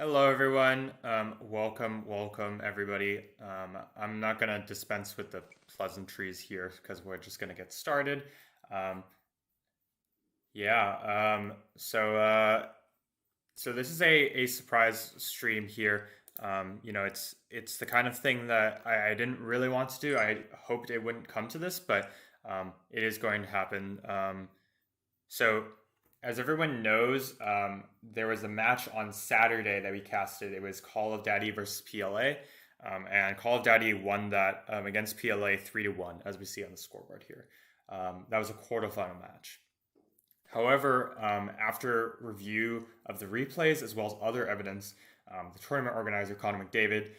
Hello, everyone. Welcome, everybody. I'm not going to dispense with the pleasantries here because we're just going to get started. Um, yeah. So this is a surprise stream here. It's the kind of thing that I didn't really want to do. I hoped it wouldn't come to this, but it is going to happen. So, as everyone knows, there was a match on Saturday that we casted. It was Call of Daddy versus PLA, and Call of Daddy won that against PLA 3-1, as we see on the scoreboard here. That was a quarterfinal match. However, after review of the replays as well as other evidence, the tournament organizer Connor McDavid,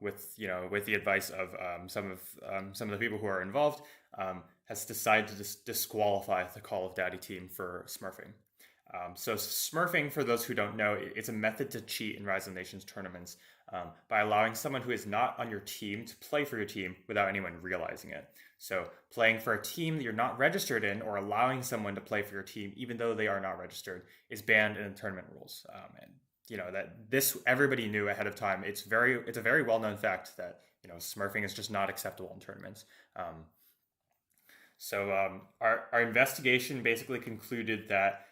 with the advice of some of the people who are involved, has decided to disqualify the Call of Daddy team for smurfing. So smurfing, for those who don't know, it's a method to cheat in Rise of Nations tournaments by allowing someone who is not on your team to play for your team without anyone realizing it. So playing for a team that you're not registered in, or allowing someone to play for your team even though they are not registered, is banned in the tournament rules. And that this everybody knew ahead of time. It's a very well known fact that smurfing is just not acceptable in tournaments. Our investigation basically concluded that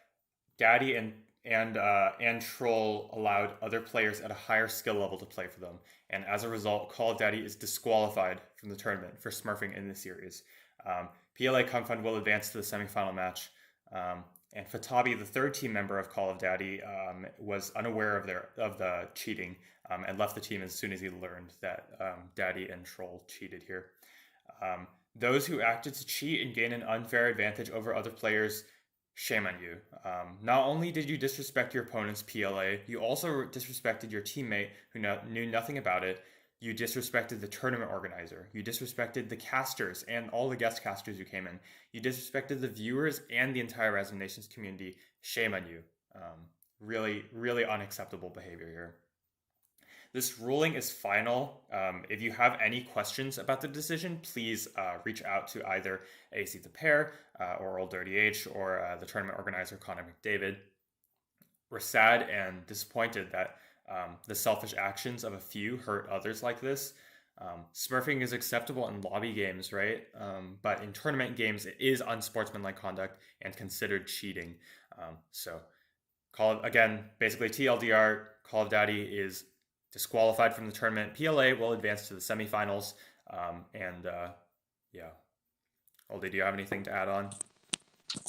Daddy and Troll allowed other players at a higher skill level to play for them, and as a result, Call of Daddy is disqualified from the tournament for smurfing in the series. PLA Kungfun will advance to the semifinal match, and Fatabi, the third team member of Call of Daddy, was unaware of the cheating and left the team as soon as he learned that Daddy and Troll cheated here. Those who acted to cheat and gain an unfair advantage over other players, shame on you. Not only did you disrespect your opponent's PLA, you also disrespected your teammate who knew nothing about it. You disrespected the tournament organizer. You disrespected the casters and all the guest casters who came in. You disrespected the viewers and the entire Rise of Nations community. Shame on you. Really, really unacceptable behavior here. This ruling is final. If you have any questions about the decision, please reach out to either AC the Pair or Old Dirty H or the tournament organizer Connor McDavid. We're sad and disappointed that the selfish actions of a few hurt others like this. Smurfing is acceptable in lobby games, right? But in tournament games, it is unsportsmanlike conduct and considered cheating. Basically TLDR, Call of Daddy is disqualified from the tournament. PLA will advance to the semifinals. Yeah. Oldie, do you have anything to add on?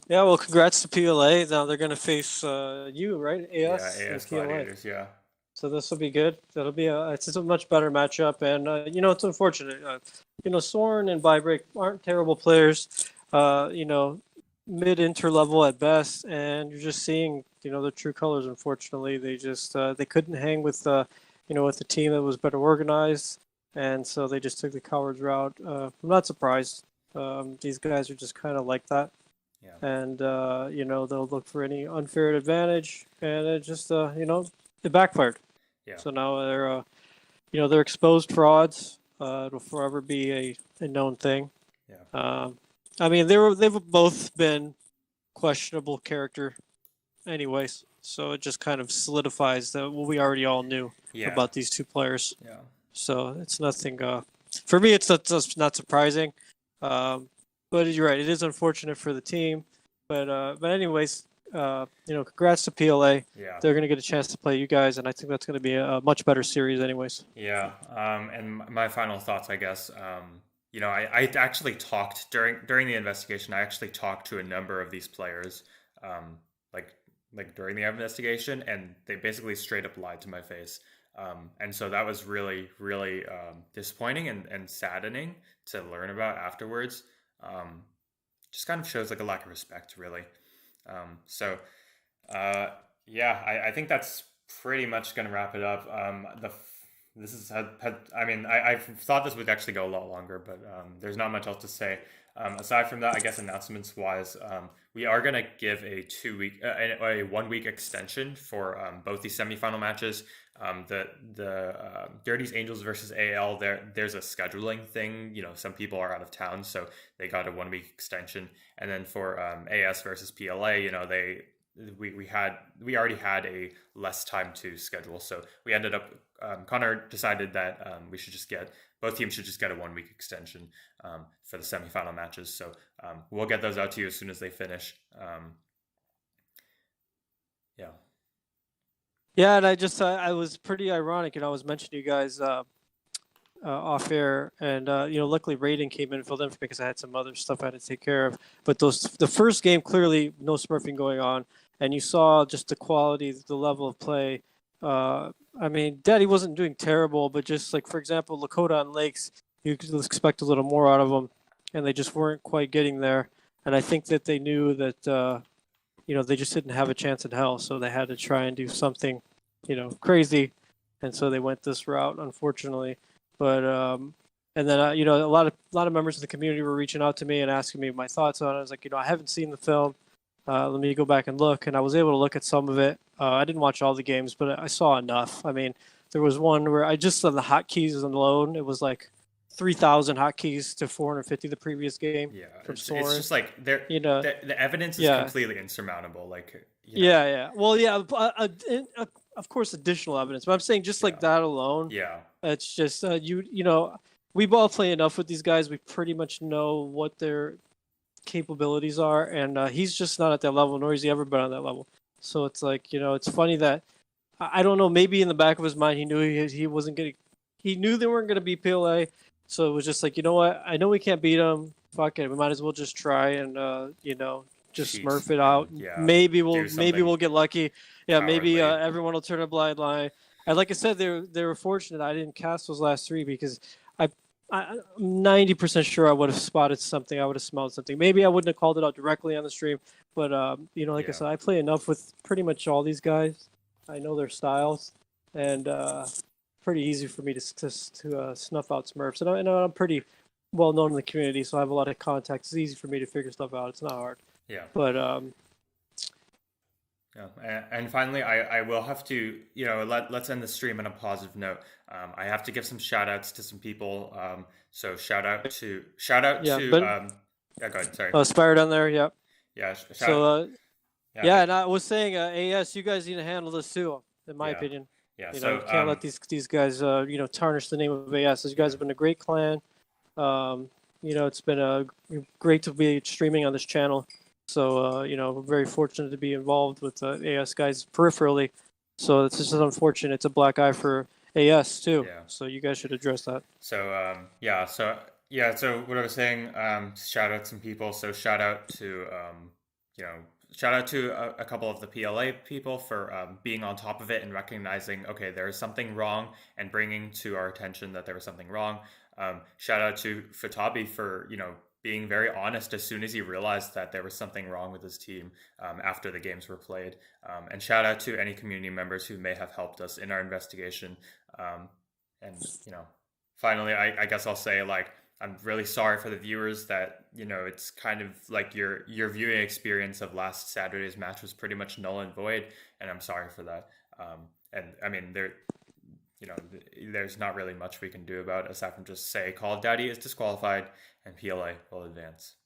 Yeah, well, congrats to PLA. Now they're going to face you, right? AS Yeah, and AS PLA. Gladiators, yeah. So this will be good. It's a much better matchup, and it's unfortunate. Soren and Bybreak aren't terrible players. Mid inter level at best, and you're just seeing the true colors. Unfortunately, they couldn't hang with with the team that was better organized, and so they just took the cowards route. I'm not surprised. These guys are just kind of like that. Yeah. And they'll look for any unfair advantage, and it just it backfired. Yeah. So now they're exposed frauds. It'll forever be a known thing. Yeah. They've both been questionable character, anyways. So it just kind of solidifies that what we already all knew about these two players. Yeah. So it's nothing. For me, it's not surprising. But you're right; it is unfortunate for the team. But anyways, congrats to PLA. Yeah. They're going to get a chance to play you guys, and I think that's going to be a much better series, anyways. Yeah. And my final thoughts, I guess. I actually talked during the investigation. I actually talked to a number of these players, like during the investigation, and they basically straight up lied to my face. And so that was really, really disappointing and saddening to learn about afterwards. Just kind of shows like a lack of respect, really. I think that's pretty much going to wrap it up. I thought this would actually go a lot longer, but there's not much else to say. Aside from that, I guess announcements wise, we are going to give a 1 week extension for both these semifinal matches. The Dirty's Angels versus AL, there's a scheduling thing. Some people are out of town, so they got a 1 week extension. And then for AS versus PLA, we already had a less time to schedule, so we ended up Connor decided that we should just get both teams should just get a 1 week extension for the semifinal matches. So we'll get those out to you as soon as they finish. Yeah. Yeah, and I was pretty ironic, I was mentioning you guys off air, and luckily Raiden came in and filled in for me because I had some other stuff I had to take care of. But the first game, clearly no smurfing going on, and you saw just the quality, the level of play. I mean, Daddy wasn't doing terrible, but just like, for example, Lakota and Lakes, you could expect a little more out of them, and they just weren't quite getting there. And I think that they knew that they just didn't have a chance in hell, so they had to try and do something, crazy, and so they went this route, unfortunately. But and then a lot of members of the community were reaching out to me and asking me my thoughts on it. I was like, I haven't seen the film. Let me go back and look, and I was able to look at some of it. I didn't watch all the games, but I saw enough. I mean, there was one where I just saw the hotkeys alone. It was like 3,000 hotkeys to 450 the previous game Yeah, from it's Soren. just like there You know, the evidence is yeah, completely insurmountable. Like yeah. Well, yeah. Of course, additional evidence, but I'm saying just like yeah, that alone, yeah, it's just we all play enough with these guys. We pretty much know what their capabilities are, and he's just not at that level, nor has he ever been on that level. So it's like it's funny that I don't know. Maybe in the back of his mind, he knew he wasn't gonna. He knew they weren't gonna beat PLA, so it was just like, what? I know we can't beat them. Fuck it, we might as well just try and just cheat smurf it and out. yeah, Maybe do we'll something get lucky. Yeah, maybe cowardly. everyone will turn a blind eye. And like I said, they were fortunate I didn't cast those last three because I. I'm 90% sure I would have spotted something. I would have smelled something. Maybe I wouldn't have called it out directly on the stream, but like I Yeah, said, I play enough with pretty much all these guys. I know their styles, and pretty easy for me to snuff out Smurfs. And I'm pretty well known in the community, so I have a lot of contacts. It's easy for me to figure stuff out. It's not hard. yeah. But Yeah, and finally, I will have to, let's end the stream on a positive note. I have to give some shout outs to some people. So shout out yeah, to, but yeah, go ahead. Sorry. Spired on there, yeah. Yeah, So yeah, yeah, and I was saying, AS, you guys need to handle this too, in my yeah, opinion. yeah. You So, can't let these guys, tarnish the name of AS. You guys yeah, have been a great clan. It's been great to be streaming on this channel. So, we're very fortunate to be involved with AS guys peripherally. So it's just unfortunate. It's a black eye for AS too. yeah. So you guys should address that. So, yeah. So what I was saying, shout out some people. So you know, shout out to a couple of the PLA people for being on top of it and recognizing, okay, there is something wrong and bringing to our attention that there was something wrong. Shout out to Fatabi for, being very honest as soon as he realized that there was something wrong with his team after the games were played. And shout out to any community members who may have helped us in our investigation. And, finally, I guess I'll say, like, I'm really sorry for the viewers that, it's kind of like your viewing experience of last Saturday's match was pretty much null and void, and I'm sorry for that. And I mean, there's not really much we can do about it aside from just say Call of Duty is disqualified and PLA will advance.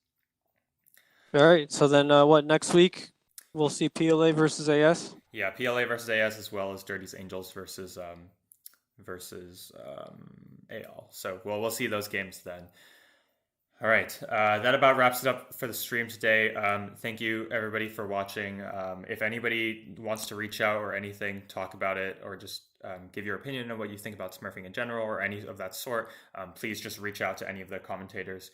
All right. So then, what next week? We'll see PLA versus AS. Yeah, PLA versus AS as well as Dirty's Angels versus AL. So we'll see those games then. All right, that about wraps it up for the stream today. Thank you everybody for watching. If anybody wants to reach out or anything, talk about it, or just give your opinion on what you think about Smurfing in general or any of that sort, please just reach out to any of the commentators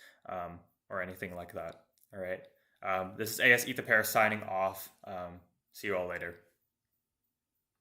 or anything like that. All right, this is AS Eat the Pair signing off. See you all later.